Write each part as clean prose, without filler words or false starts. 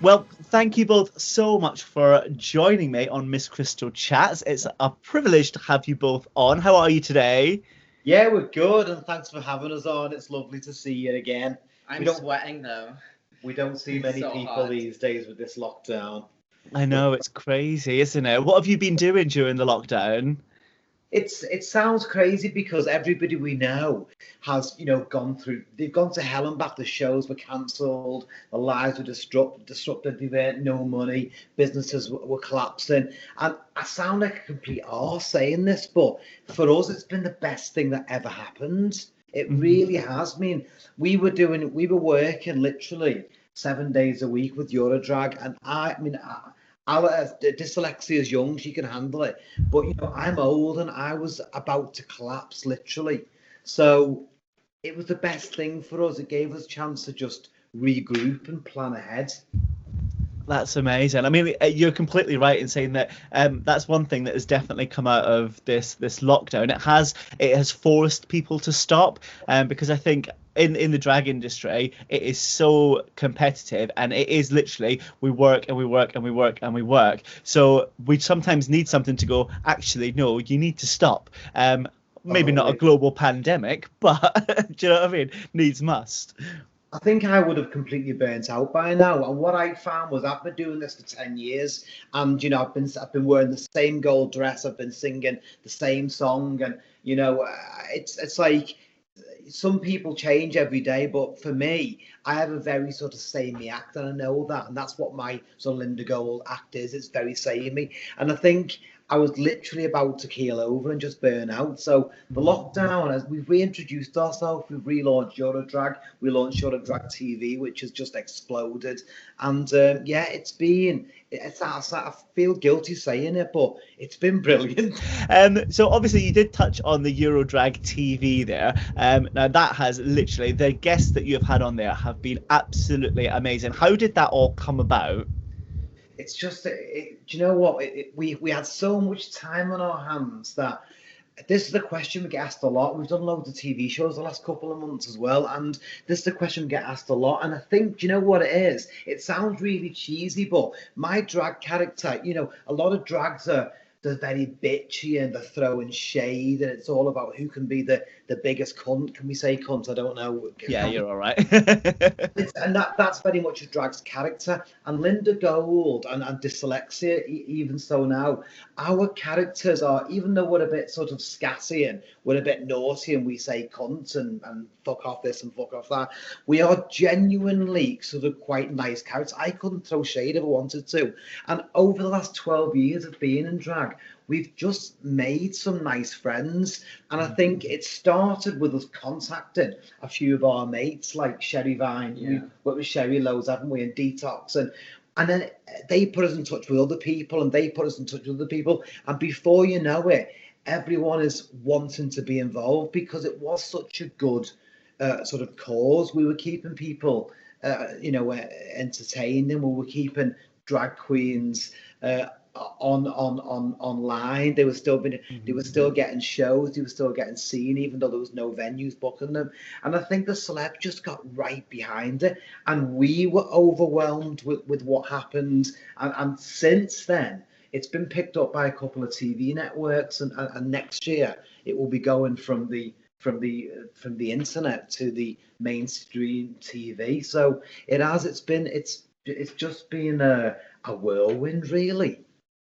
Well, thank you both so much for joining me on Miss Crystal Chats. It's a privilege to have you both on. How are you today? Yeah, we're good, and thanks for having us on. It's lovely to see you again. We I'm don't sweating though. we don't see It's many so people hot. these days with this lockdown. I But know it's crazy, isn't it? What have you been doing during the lockdown? it sounds crazy because everybody we know has, they've gone to hell and back. The shows were cancelled, the lives were disrupted, they earned no money, businesses were collapsing. And I sound like a complete arse saying this, but for us it's been the best thing that ever happened. It Mhm. really has. I mean, we were working literally 7 days a week with Eurodrag, and Dys Alexia is young, she can handle it. But I'm old and I was about to collapse literally. So it was the best thing for us. It gave us a chance to just regroup and plan ahead. That's amazing. I mean, you're completely right in saying that. That's one thing that has definitely come out of this lockdown. It has forced people to stop, because I think in the drag industry it is so competitive, and it is literally we work and we work and we work and we work. So we sometimes need something to go. Actually, no, you need to stop. Maybe not a Totally. global pandemic, but do you know what I mean? Needs must. I think I would have completely burnt out by now. And what I found was I've been doing this for 10 years, and I've been wearing the same gold dress, I've been singing the same song, and it's like some people change every day, but for me, I have a very sort of samey act, and I know that, and that's what my sort of Linda Gold act is. It's very samey, and I think I was literally about to keel over and just burn out. So the lockdown, as we've reintroduced ourselves, we've relaunched Eurodrag, we launched Eurodrag TV, which has just exploded, and yeah, I feel guilty saying it, but it's been brilliant. So obviously you did touch on the Eurodrag TV there. Now that has literally, the guests that you have had on there have been absolutely amazing. How did that all come about? It's just, do you know what? We had so much time on our hands that this is the question we get asked a lot. We've done loads of TV shows the last couple of months as well, and this is the question we get asked a lot. And I think, do you know what it is? It sounds really cheesy, but my drag character, a lot of drags are they're very bitchy and they're throwing shade, and it's all about who can be the biggest cunt. Can we say cunt? I don't know. Yeah, Can we? you're all right. And that's very much a drag's character. And Linda Gold and Dyslexia, even so now, our characters are, even though we're a bit sort of scatty and we're a bit naughty and we say cunt and fuck off this and fuck off that, we are genuinely sort of quite nice characters. I couldn't throw shade if I wanted to. And over the last 12 years of being in drag, we've just made some nice friends. And I think it started with us contacting a few of our mates like Sherry Vine. Yeah. We worked with Sherry loads, haven't we, and Detox. And then they put us in touch with other people and they put us in touch with other people. And before you know it, everyone is wanting to be involved because it was such a good sort of cause. We were keeping people, entertained, and we were keeping drag queens on online. They were still getting shows, they were still getting seen, even though there was no venues booking them. And I think the celeb just got right behind it, and we were overwhelmed with what happened. And since then, it's been picked up by a couple of TV networks, and next year it will be going from the internet to the mainstream TV. So it's just been a whirlwind, really.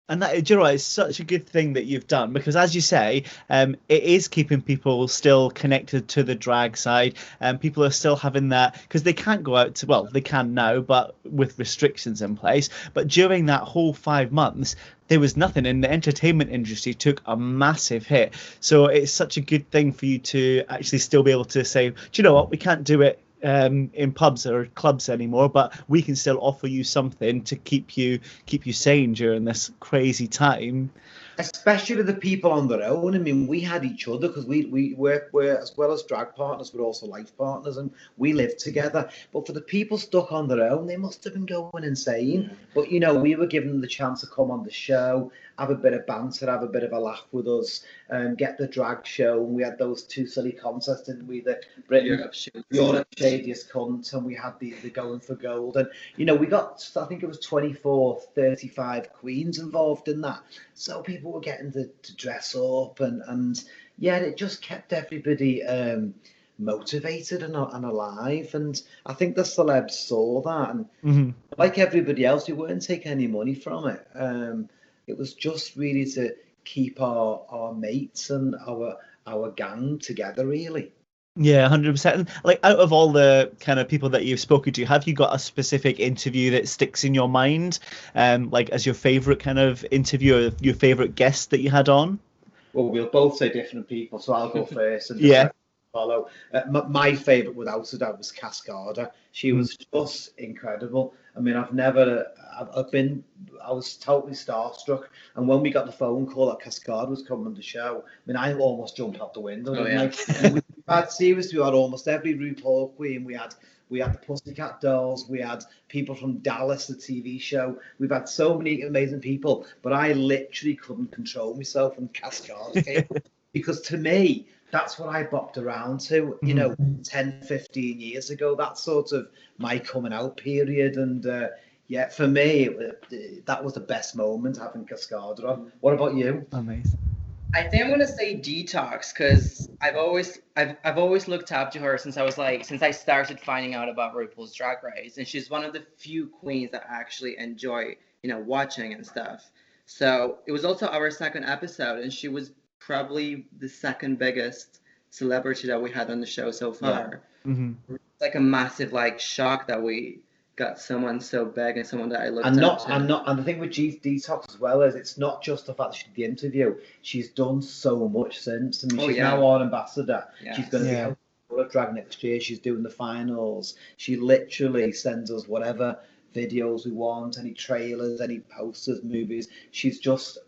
And that, do you know what, it's such a good thing that you've done, because as you say, it is keeping people still connected to the drag side, and people are still having that, because they can't go out to, well, they can now, but with restrictions in place. But during that whole 5 months, there was nothing, and the entertainment industry took a massive hit. So it's such a good thing for you to actually still be able to say, do you know what, we can't do it in pubs or clubs anymore, but we can still offer you something to keep you sane during this crazy time. especially the people on their own. I mean, we had each other because we're as well as drag partners, we're also life partners, and we live together. But for the people stuck on their own, they must have been going insane. But we were giving them the chance to come on the show, have a bit of banter, have a bit of a laugh with us, get the drag show. And we had those two silly contests, didn't we? The Britain Europe Shadiest Cunt, and we had the Going for Gold. And we got, I think it was 24, 35 queens involved in that. So people were getting to dress up, and yeah, it just kept everybody motivated and alive. And I think the celebs saw that, and like everybody else, we weren't taking any money from it. It was just really to keep our mates and our gang together, really. Yeah, 100%. Like, out of all the kind of people that you've spoken to, have you got a specific interview that sticks in your mind, like as your favorite kind of interview, or your favorite guest that you had on? Well, we'll both say different people, so I'll go first and Yeah. follow. My favourite, without a doubt, was Cascada. She was just incredible. I mean, I was totally starstruck. And when we got the phone call that Cascada was coming on the show, I mean, I almost jumped out the window. Oh, yeah. We had almost every RuPaul queen. We had the Pussycat Dolls. We had people from Dallas, the TV show. We've had so many amazing people, but I literally couldn't control myself when Cascada came. Because to me, that's what I bopped around to, 10, 15 years ago. That's sort of my coming out period. And yeah, for me, that was the best moment, having Cascada on. What about you? Amazing. I think I'm gonna say Detox, because I've always looked up to her since I started finding out about RuPaul's Drag Race, and she's one of the few queens that I actually enjoy, watching and stuff. So it was also our second episode, and she was probably the second biggest celebrity that we had on the show so far. Yeah. Mm-hmm. It's like a massive shock that we got someone so big and someone that I looked up to. And the thing with Detox as well is it's not just the fact that she did the interview. She's done so much since. I mean, she's now our ambassador. Yes. She's going to be out for Drag next year. She's doing the finals. She literally sends us whatever videos we want, any trailers, any posters, movies. She's just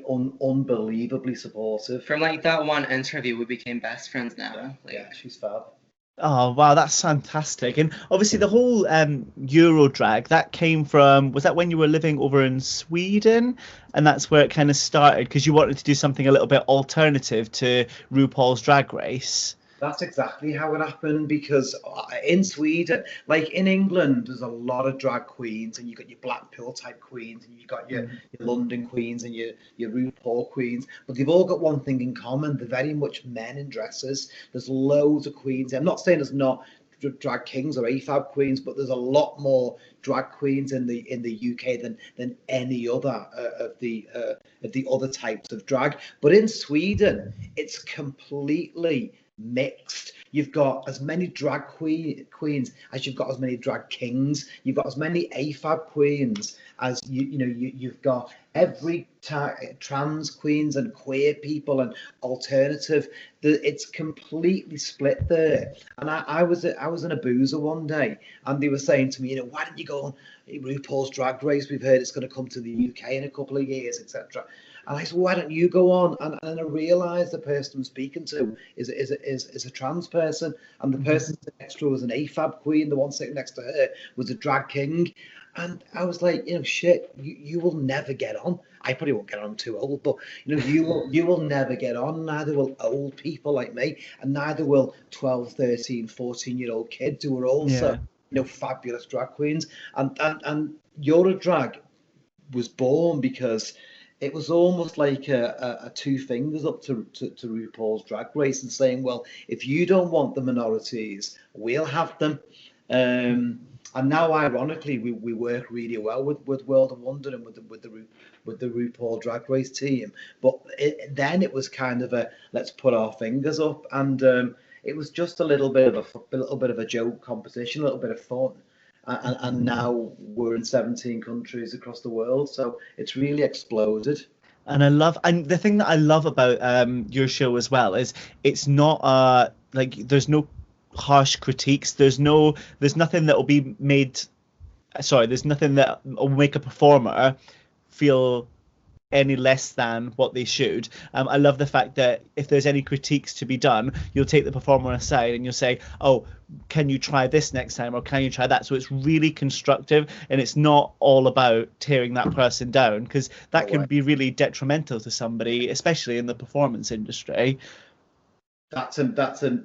unbelievably supportive. From that one interview, we became best friends now. Yeah, she's fab. Oh wow, that's fantastic! And obviously the whole Eurodrag, that came from, was that when you were living over in Sweden, and that's where it kind of started because you wanted to do something a little bit alternative to RuPaul's Drag Race? That's exactly how it happened, because in Sweden, like in England, there's a lot of drag queens, and you got your Blackpool type queens, and you got your London queens and your RuPaul queens, but they've all got one thing in common: they're very much men in dresses. There's loads of queens. I'm not saying there's not drag kings or AFAB queens, but there's a lot more drag queens in the UK than any other of the other types of drag. But in Sweden, it's completely mixed. You've got as many drag queens as you've got as many drag kings. You've got as many AFAB queens as you've got every trans queens and queer people and alternative. It's completely split there. And I was in a boozer one day, and they were saying to me, why don't you go on RuPaul's Drag Race? We've heard it's going to come to the UK in a couple of years, etc. And I said, why don't you go on? And I realised the person I'm speaking to is a trans person, and the person next to her was an AFAB queen. The one sitting next to her was a drag king. And I was like, shit, you will never get on. I probably won't get on, I'm too old, but you will never get on. Neither will old people like me, and neither will 12, 13, 14-year-old kids who are also fabulous drag queens. And Eurodrag was born because it was almost like a two fingers up to RuPaul's Drag Race and saying, well, if you don't want the minorities, we'll have them. And now, ironically, we work really well with World of Wonder and with the RuPaul Drag Race team. But then it was kind of a let's put our fingers up, and it was just a little bit of a joke competition, a little bit of fun. And now we're in 17 countries across the world, so it's really exploded. And the thing that I love about your show as well is it's not there's no harsh critiques. There's nothing that will be made. Sorry, there's nothing that will make a performer feel any less than what they should. I love the fact that if there's any critiques to be done, you'll take the performer aside and you'll say, oh, can you try this next time, or can you try that? So it's really constructive, and it's not all about tearing that person down, because that can be really detrimental to somebody, especially in the performance industry.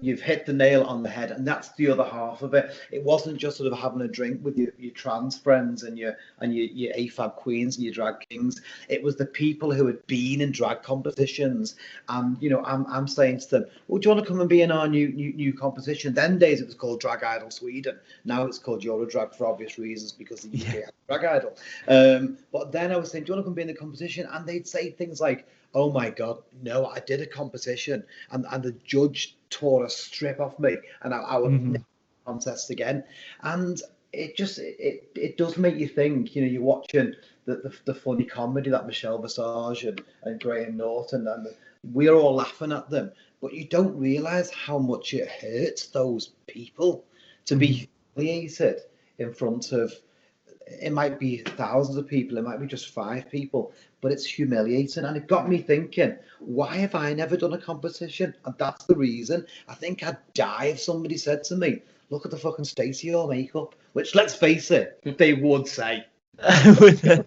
You've hit the nail on the head, and that's the other half of it. It wasn't just sort of having a drink with your trans friends and your AFAB queens and your drag kings. It was the people who had been in drag competitions, and I'm saying to them, well, do you want to come and be in our new competition? Then days it was called Drag Idol Sweden. Now it's called Eurodrag for obvious reasons, because the UK has Drag Idol. But then I was saying, do you want to come be in the competition? And they'd say things like, oh my God, no, I did a competition and the judge tore a strip off me and I would never contest again. And it does make you think, you're watching the funny comedy that Michelle Visage and Graham Norton, and we're all laughing at them, but you don't realise how much it hurts those people to be humiliated in front of, it might be thousands of people, it might be just 5 people, but it's humiliating. And it got me thinking, why have I never done a competition? And that's the reason. I think I'd die if somebody said to me, look at the fucking state of your makeup, which, let's face it, they would say. And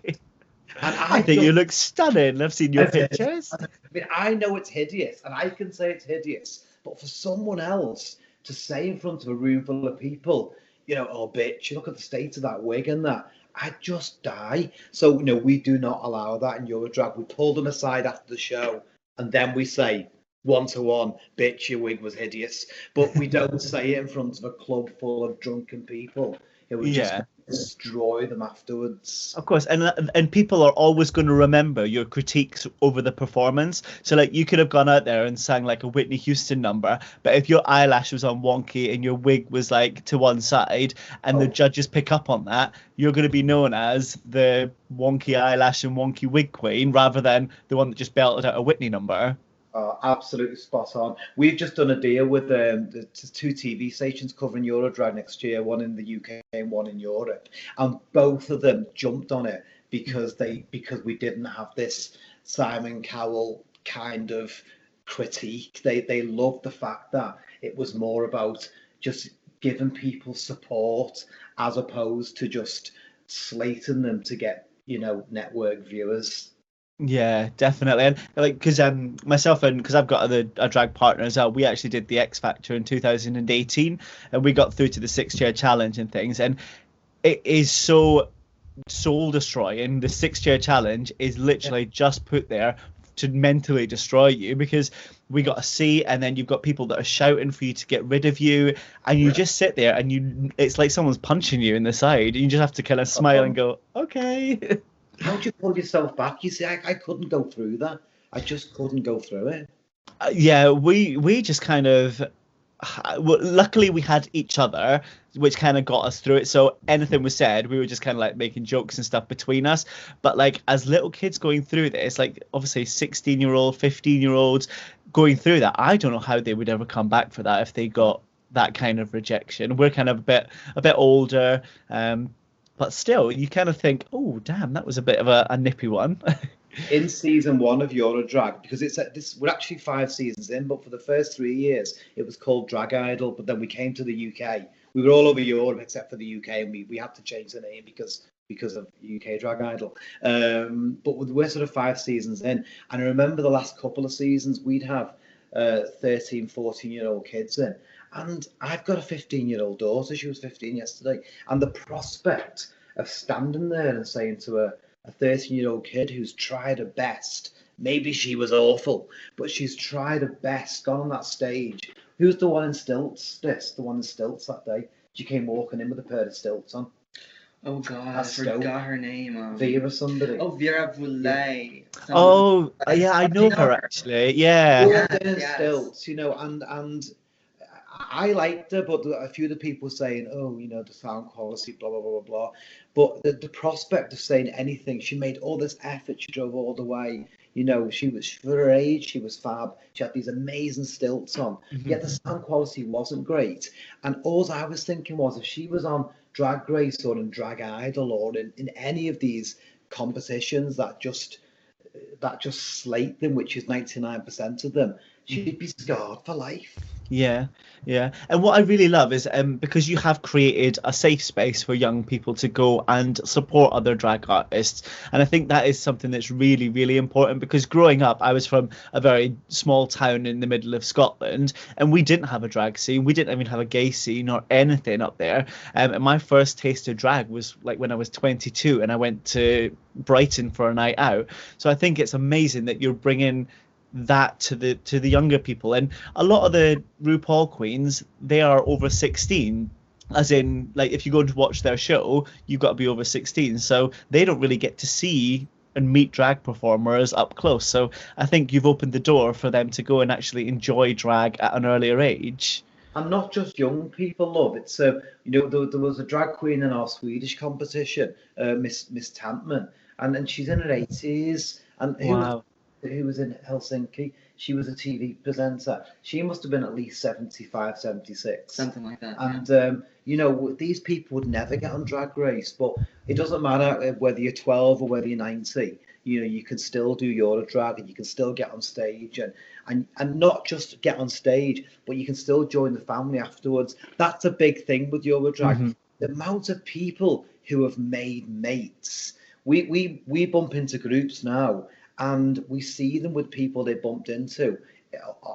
I think you look stunning. I've seen your pictures. I mean, I know it's hideous, and I can say it's hideous, but for someone else to say in front of a room full of people, oh bitch, you look at the state of that wig and that, I'd just die. So we do not allow that in Eurodrag. We pull them aside after the show, and then we say 1-to-1, bitch, your wig was hideous. But we don't say it in front of a club full of drunken people. We just destroy them afterwards. Of course, and people are always going to remember your critiques over the performance. So like, you could have gone out there and sang like a Whitney Houston number, but if your eyelash was on wonky and your wig was like to one side, and the judges pick up on that, you're going to be known as the wonky eyelash and wonky wig queen, rather than the one that just belted out a Whitney number. Absolutely spot on. We've just done a deal with the 2 TV stations covering Eurodrag next year, one in the UK and one in Europe, and both of them jumped on it because we didn't have this Simon Cowell kind of critique. They loved the fact that it was more about just giving people support as opposed to just slating them to get network viewers. Yeah, definitely. And like, because myself, and because I've got a drag partner as well, we actually did the X Factor in 2018, and we got through to the 6-chair challenge and things, and it is so soul destroying. The 6-chair challenge is literally just put there to mentally destroy you, because we got a C, and then you've got people that are shouting for you to get rid of you, and you just sit there and it's like someone's punching you in the side, and you just have to kind of smile and go, okay. How do you pull yourself back? You see, I couldn't go through that. I just couldn't go through it. Yeah, we just kind of, well, luckily we had each other, which kind of got us through it. So anything was said, we were just kind of like making jokes and stuff between us. But like, as little kids going through this, like obviously 16-year-old, 15-year-olds going through that, I don't know how they would ever come back for that if they got that kind of rejection. We're kind of a bit older, but still, you kind of think, oh, damn, that was a bit of a nippy one. In season 1 of Eurodrag, because we're actually 5 seasons in, but for the first 3 years, it was called Drag Idol. But then we came to the UK. We were all over Europe except for the UK, and we had to change the name because of UK Drag Idol. But we're sort of 5 seasons in, and I remember the last couple of seasons we'd have 13, 14-year-old kids in. And I've got a 15-year-old daughter. She was 15 yesterday. And the prospect of standing there and saying to a 13-year-old kid who's tried her best, maybe she was awful, but she's tried her best, gone on that stage. Who's the one in stilts? The one in stilts that day. She came walking in with a pair of stilts on. Oh God, I forgot her name. Vera somebody. Oh, Vera Boulay. Oh, yeah, I know her actually. Yeah. Yes. Stilts, and I liked her, but a few of the people saying, oh, the sound quality, blah, blah, blah, blah, blah. But the prospect of saying anything, she made all this effort. She drove all the way. She was, for her age, she was fab. She had these amazing stilts on. Yet the sound quality wasn't great. And all I was thinking was, if she was on Drag Race or in Drag Idol or in any of these competitions that just that just slate them, which is 99% of them, she'd be scarred for life. Yeah, yeah. And what I really love is because you have created a safe space for young people to go and support other drag artists. And I think that is something that's really, really important because growing up, I was from a very small town in the middle of Scotland and we didn't have a drag scene. We didn't even have a gay scene or anything up there. And my first taste of drag was like when I was 22 and I went to Brighton for a night out. So I think it's amazing that you're bringing that to the younger people, and a lot of the RuPaul queens, they are over 16, as in like if you go to watch their show you've got to be over 16, so they don't really get to see and meet drag performers up close. So I think you've opened the door for them to go and actually enjoy drag at an earlier age. And not just young people, love. It's there was a drag queen in our Swedish competition, Miss Tampman, and she's in her 80s, and Wow. who was in Helsinki. She was a TV presenter. She must have been at least 75, 76. Something like that. And, these people would never get on Drag Race, but it doesn't matter whether you're 12 or whether you're 90. You can still do Eurodrag and you can still get on stage and not just get on stage, but you can still join the family afterwards. That's a big thing with Eurodrag. Mm-hmm. The amount of people who have made mates. We bump into groups now and we see them with people they bumped into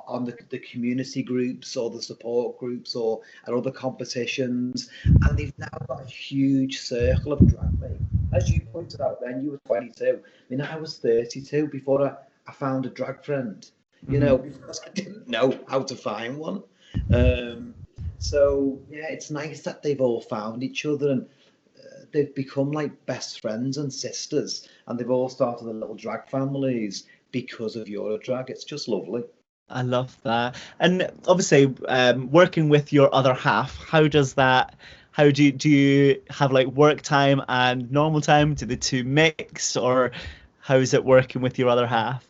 on the community groups or the support groups or at other competitions, and they've now got a huge circle of drag mates. As you pointed out then, you were 22. I mean, I was 32 before I found a drag friend, because I didn't know how to find one. So, yeah, it's nice that they've all found each other and they've become like best friends and sisters, and they've all started their little drag families because of Eurodrag. It's just lovely. I love that. And obviously, working with your other half, how does that? How do you have like work time and normal time? Do the two mix, or how is it working with your other half?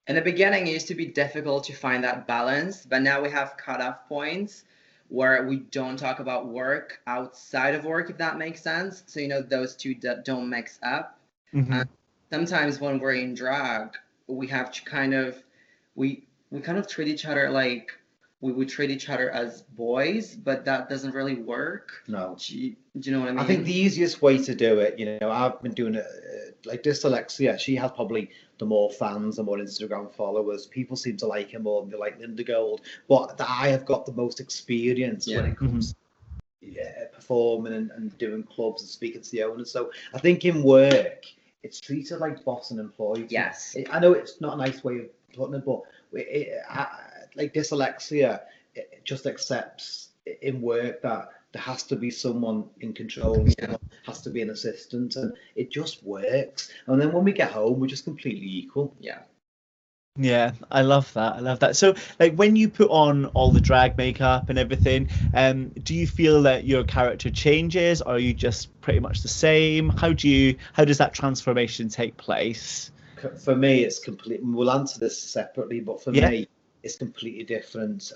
In the beginning, it used to be difficult to find that balance, but now we have cutoff points where we don't talk about work outside of work, if that makes sense. So, those two don't mix up. Mm-hmm. Sometimes when we're in drag, we have to we kind of treat each other like we would treat each other as boys, but that doesn't really work. No. Do you know what I mean? I think the easiest way to do it, I've been doing it like Dys Alexia. She has probably the more fans and more Instagram followers. People seem to like her more than they like Linda Gold. But I have got the most experience when it comes to performing and doing clubs and speaking to the owners. So I think in work, it's treated like boss and employee. Yes. I know it's not a nice way of putting it, but like Dys Alexia, it just accepts in work that there has to be someone in control, someone has to be an assistant, and it just works. And then when we get home, we're just completely equal. Yeah, I love that. I love that. So, like, when you put on all the drag makeup and everything, do you feel that your character changes, or are you just pretty much the same? How does that transformation take place? For me, it's complete. We'll answer this separately, but for me, it's completely different.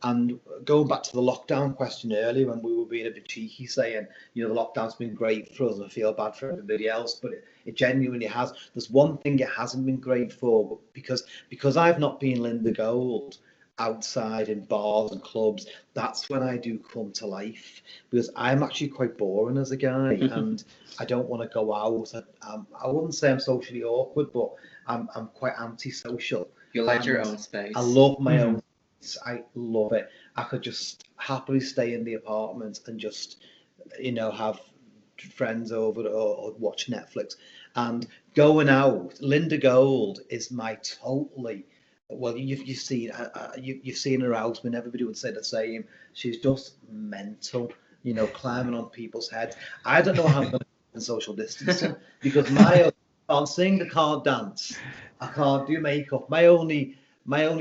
And going back to the lockdown question earlier, when we were being a bit cheeky, saying, the lockdown's been great for us, and I feel bad for everybody else, but it genuinely has. There's one thing it hasn't been great for, because I've not been Linda Gold outside in bars and clubs. That's when I do come to life, because I'm actually quite boring as a guy, and I don't want to go out. I wouldn't say I'm socially awkward, but I'm quite antisocial. You like your own space. I love my own space. I love it. I could just happily stay in the apartment and just, have friends over or watch Netflix. And going out, Linda Gold is my totally. Well, you've seen you've seen her out. I mean, everybody would say the same. She's just mental, climbing on people's heads. I don't know how I'm going to do social distancing because I can't sing, I can't dance, I can't do makeup. My only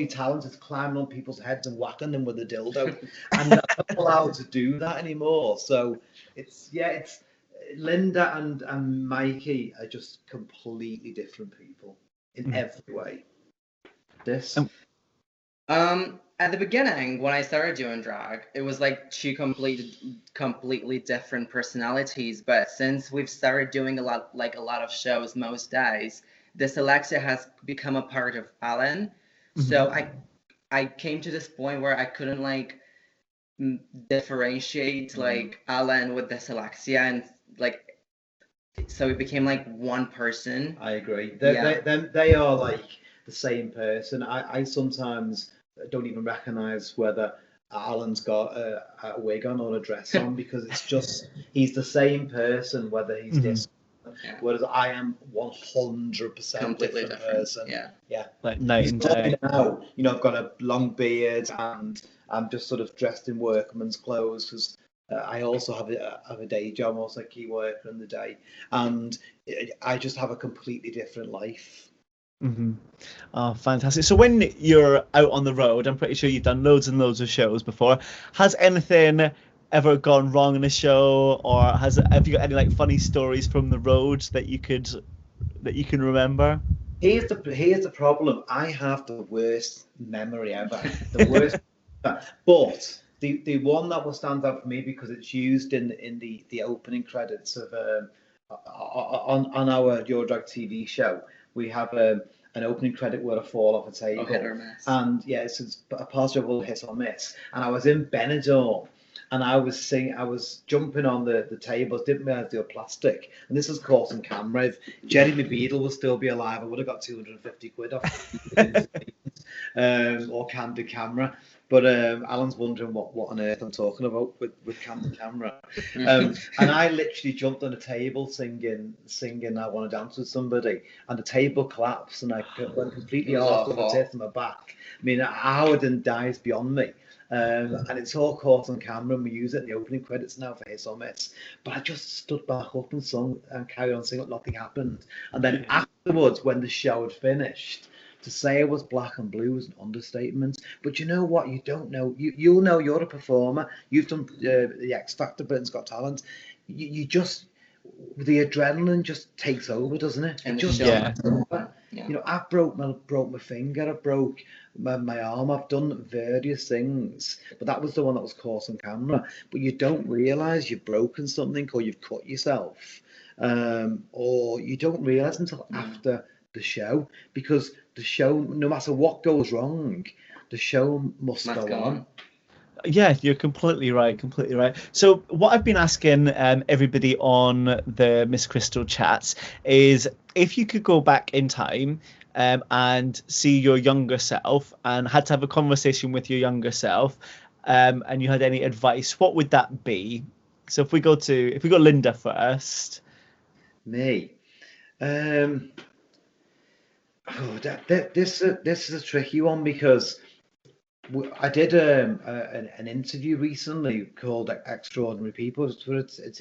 talent is climbing on people's heads and whacking them with a dildo, and I'm not allowed to do that anymore. So it's Linda and Mikey are just completely different people in every way. This. At the beginning, when I started doing drag, it was like two completely different personalities. But since we've started doing a lot of shows most days, Dys Alexia has become a part of Alan. So I came to this point where I couldn't like differentiate like Alan with Dys Alexia, and like so it became like one person. I agree. They are like the same person. I sometimes don't even recognise whether Alan's got a wig on or a dress on because it's just he's the same person whether he's this. Yeah. Whereas I am 100% Completely different different. person. Yeah. Like night You and saw me day. now, you know, I've got a long beard and I'm just sort of dressed in workman's clothes because I also have a day job. I'm also a key worker in the day, and I just have a completely different life. Oh, fantastic. So when you're out on the road, I'm pretty sure you've done loads and loads of shows before. Has anything ever gone wrong in a show, or have you got any like funny stories from the road that you can remember? Here's the problem. I have the worst memory ever. The worst. But the one that will stand out for me because it's used in the opening credits of on our Eurodrag TV show. We have an opening credit where I fall off a table. Hit or miss. And yeah, it's a part of all hit or miss. And I was in Benidorm. And I was jumping on the tables, didn't realise they were plastic. And this was caught on camera. If Jeremy Beadle would still be alive, I would have got 250 quid off or candid camera. But Alan's wondering what on earth I'm talking about with candid camera. And I literally jumped on a table singing I Want to Dance with Somebody. And the table collapsed and I went completely off with a tip on my back. I mean, Howard and Dys beyond me. And it's all caught on camera and we use it in the opening credits now for hit or miss. But I just stood back up and sung and carried on singing, nothing happened. And then afterwards, when the show had finished, to say I was black and blue was an understatement. But you know what? You don't know. You'll know you're a performer. You've done the X Factor, Britain's Got Talent. You just, the adrenaline just takes over, doesn't it? And it just yeah. You know, I broke my finger, I broke my arm, I've done various things, but that was the one that was caught on camera. But you don't realise you've broken something or you've cut yourself, or you don't realise until after the show, because the show, no matter what goes wrong, the show must go on. Yeah, you're completely right. So what I've been asking everybody on the Miss Crystal chats is if you could go back in time and see your younger self and had to have a conversation with your younger self and you had any advice, what would that be? So if we go Linda first. Me. This is a tricky one because I did an interview recently called Extraordinary People. It's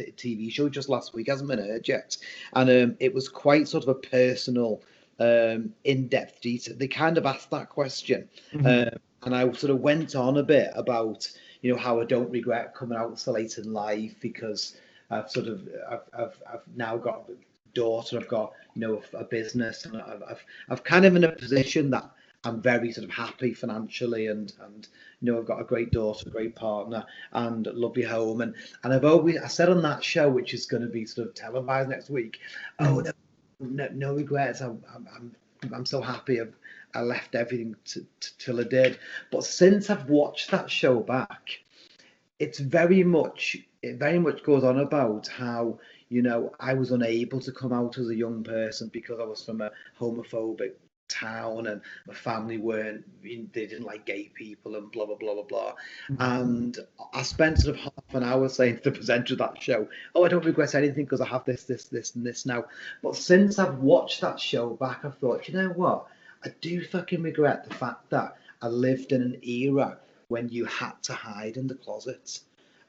a TV show just last week, hasn't been aired yet, and it was quite sort of a personal, in-depth detail. They kind of asked that question, and I sort of went on a bit about how I don't regret coming out so late in life because I've now got a daughter, I've got a business, and I've kind of in a position that I'm very sort of happy financially, and I've got a great daughter, a great partner, and a lovely home, and I said on that show, which is going to be sort of televised next week, no regrets. I'm so happy I left everything till I did. But since I've watched that show back, it very much goes on about how I was unable to come out as a young person because I was from a homophobic town and my family they didn't like gay people and blah blah blah blah blah. And I spent sort of half an hour saying to the presenter of that show, I don't regret anything because I have this and this now. But since I've watched that show back, I've thought, you know what, I do fucking regret the fact that I lived in an era when you had to hide in the closet.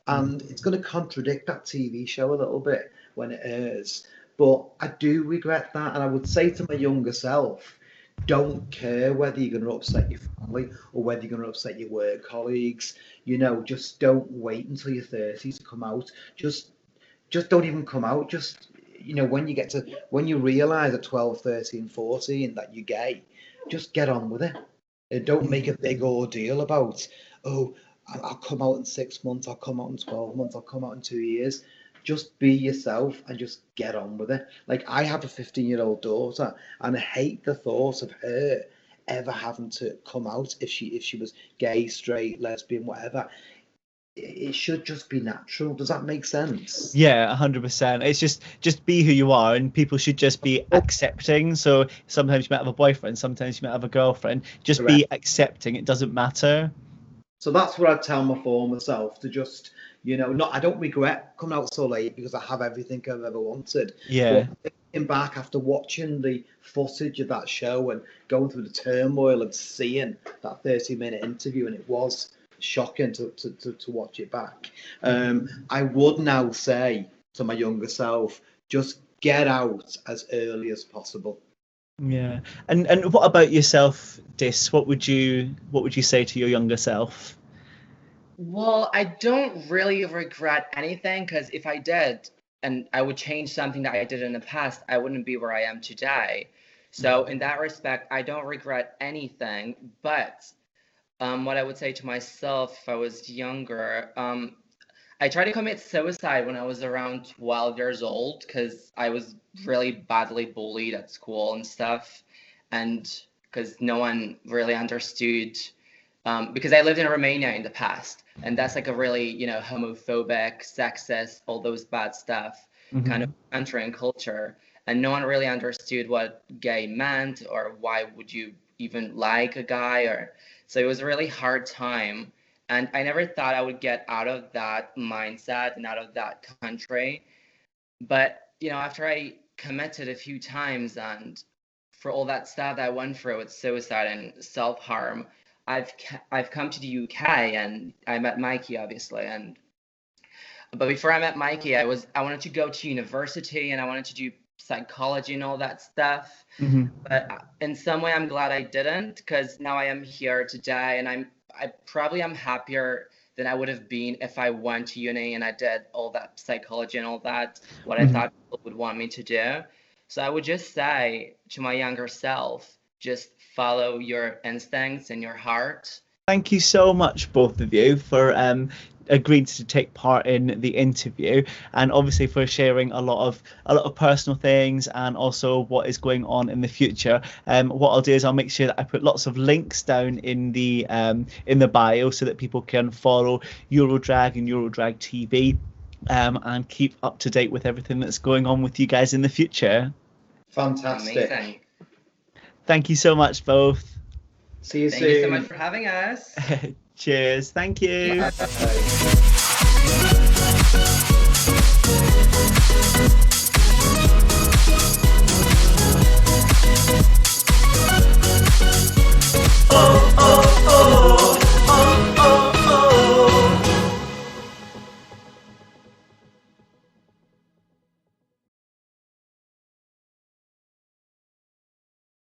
And it's going to contradict that TV show a little bit when it airs, but I do regret that. And I would say to my younger self, don't care whether you're going to upset your family or whether you're going to upset your work colleagues. Just don't wait until you're 30 to come out. Just don't even come out. Just, when you realise at 12, 13, 14 that you're gay, just get on with it. And don't make a big ordeal about, I'll come out in 6 months, I'll come out in 12 months, I'll come out in 2 years. just be yourself and just get on with it. Like, I have a 15-year-old daughter, and I hate the thought of her ever having to come out if she was gay, straight, lesbian, whatever. It should just be natural. Does that make sense? Yeah, 100%. It's just be who you are, and people should just be accepting. So sometimes you might have a boyfriend, sometimes you might have a girlfriend. Just be accepting. It doesn't matter. So that's what I'd tell my former self, to just, not, I don't regret coming out so late, because I have everything I've ever wanted. Yeah. But looking back after watching the footage of that show and going through the turmoil of seeing that 30-minute interview, and it was shocking to watch it back. I would now say to my younger self, just get out as early as possible. Yeah. And what about yourself, Dys? What would you say to your younger self? Well, I don't really regret anything, because if I did, and I would change something that I did in the past, I wouldn't be where I am today. So in that respect, I don't regret anything. But what I would say to myself if I was younger, I tried to commit suicide when I was around 12 years old, because I was really badly bullied at school and stuff, and because no one really understood. Because I lived in Romania in the past, and that's like a really, homophobic, sexist, all those bad stuff kind of country and culture, and no one really understood what gay meant, or why would you even like a guy, or so it was a really hard time. And I never thought I would get out of that mindset and out of that country. But, after I committed a few times, and for all that stuff that I went through with suicide and self-harm, I've come to the UK, and I met Mikey, obviously. But before I met Mikey, I wanted to go to university, and I wanted to do psychology and all that stuff. But in some way, I'm glad I didn't, because now I am here today, and I probably am happier than I would have been if I went to uni and I did all that psychology and all that, what I thought people would want me to do. So I would just say to my younger self, just follow your instincts and your heart. Thank you so much, both of you, for agreed to take part in the interview, and obviously for sharing a lot of personal things, and also what is going on in the future. What I'll do is I'll make sure that I put lots of links down in the bio, so that people can follow Eurodrag and Eurodrag TV, and keep up to date with everything that's going on with you guys in the future. Fantastic. Amazing. Thank you so much, both. See you soon. Thank you so much for having us. Cheers. Thank you. Bye.